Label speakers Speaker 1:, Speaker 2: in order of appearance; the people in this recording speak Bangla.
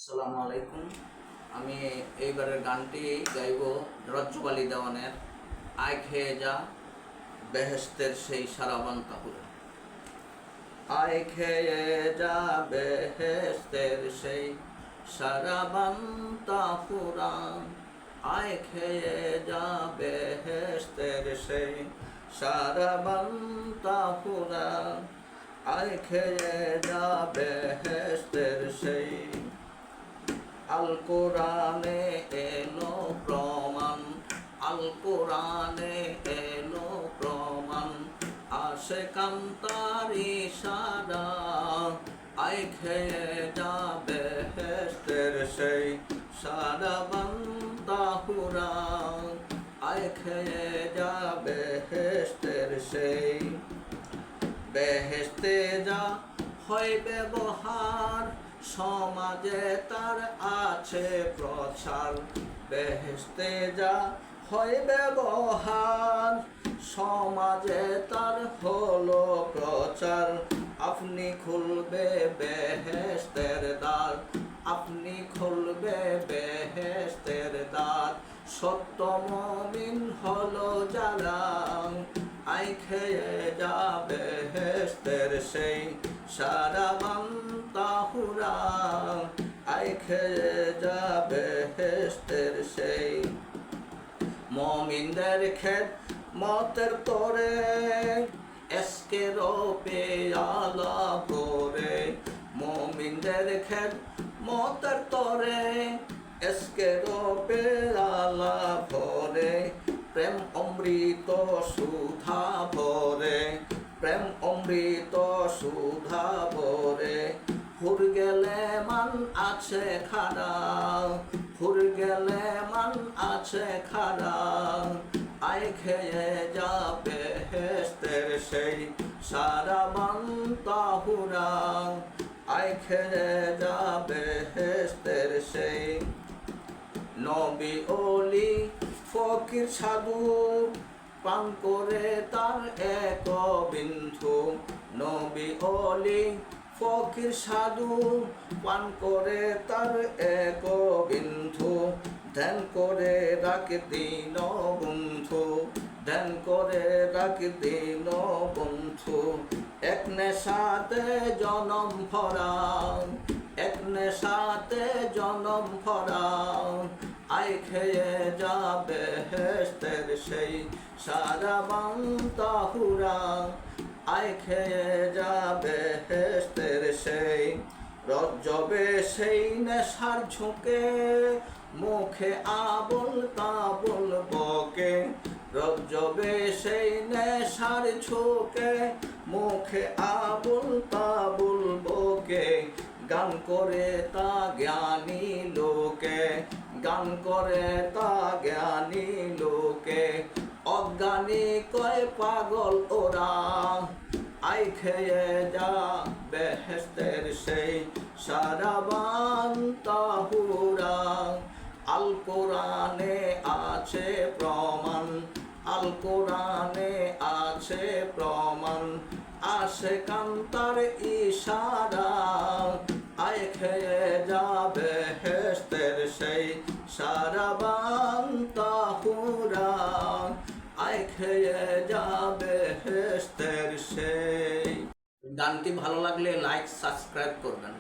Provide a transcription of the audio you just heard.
Speaker 1: আসসালামু আলাইকুম। আমি এইবারের গানটি গাইব রজ্জুবালি দেওয়ানের আয় খেয়ে যা বেহেশতের সেই সারাবান তাহুরা। আয় খেয়ে যা বেহেশতের সেই সারাবান তাহুরা, আয় খেয়ে যা বেহেশতের সেই সারাবান তাহুরা, আয় খেয়ে যা বেহেশতের সেই। আল কোরআনে এলো প্রমাণ, আল কোরআনে এলো প্রমাণ, আসে কান্তার ইশারা, আয় খেয়ে যা বেহেশতের সেই সারাবান তাহুরা, আয় খেয়ে যা বেহেশতের সেই। বেহেশতে যা হয় ব্যবহার, সমাজে তার আছে প্রচার। বেহেশতে যা হয় ব্যবহার, সমাজে তার হলো প্রচার। আপনি খুলবে বেহেশতের দ্বার, আপনি খুলবে বেহেশতের দ্বার। সত্য মুমিন হলো যারা, আয় খেয়ে যা বেহেশতের সেই সারাবান তাহুরা, আয় খেয়ে যা বেহেশতের সেই। মুমিনদের খেদমতের তরে এস্কের পেয়ালা ভরে, মুমিনদের খেদমতের তরে এস্কের পেয়ালা ভরে। প্রেম অমৃত সুধা ভরে, প্রেম অমৃত সুধা ভরে। হুর গেলে মান আছে খাড়া, হুর গেলে মান আছে খাড়া, আয় খেয়ে যা বেহেশতের সেই সারাবান তাহুরা, আয় খেয়ে যা বেহেশতের সেই। নবী ওলি ফকির সাধু পান করে তার এক বিন্ধু। নবী ওলি ফকির সাধু পান করে তার এক বিন্ধু। ধ্যান করে রাখে দিন বন্ধু, ধ্যান করে রাখে দিন বন্ধু। এক নেশাতে জনম ভরা, এক নেশাতে জনম ভরা, আয় খেয়ে যা বেহেশতের সেই সারাবান তাহুরা, আয় খেয়ে যা বেহেশতের সেই। রজ্জবে সেই নেশার ঝুঁকে, মুখে আবুল তাবুল বকে। রজ্জবে সেই নেশার ঝুঁকে, মুখে আবুল তাবুল বকে। গান করে তা জ্ঞানী লোকে, গান করে তা জ্ঞানী লোকে। অজ্ঞানী কয় পাগল ওরা, আয় খেয়ে যা বেহেশতের সেই সারাবান তাহুরা। আল কোরআনে আছে প্রমাণ, আল কোরআনে আছে প্রমাণ, আসে কান্তার ইশারা, আয় খেয়ে যা বেহেশতের সেই সারাবান তাহুরা, আয় খেয়ে যা বেহেশতের সেই। গানটি ভালো লাগলে লাইক সাবস্ক্রাইব করবেন।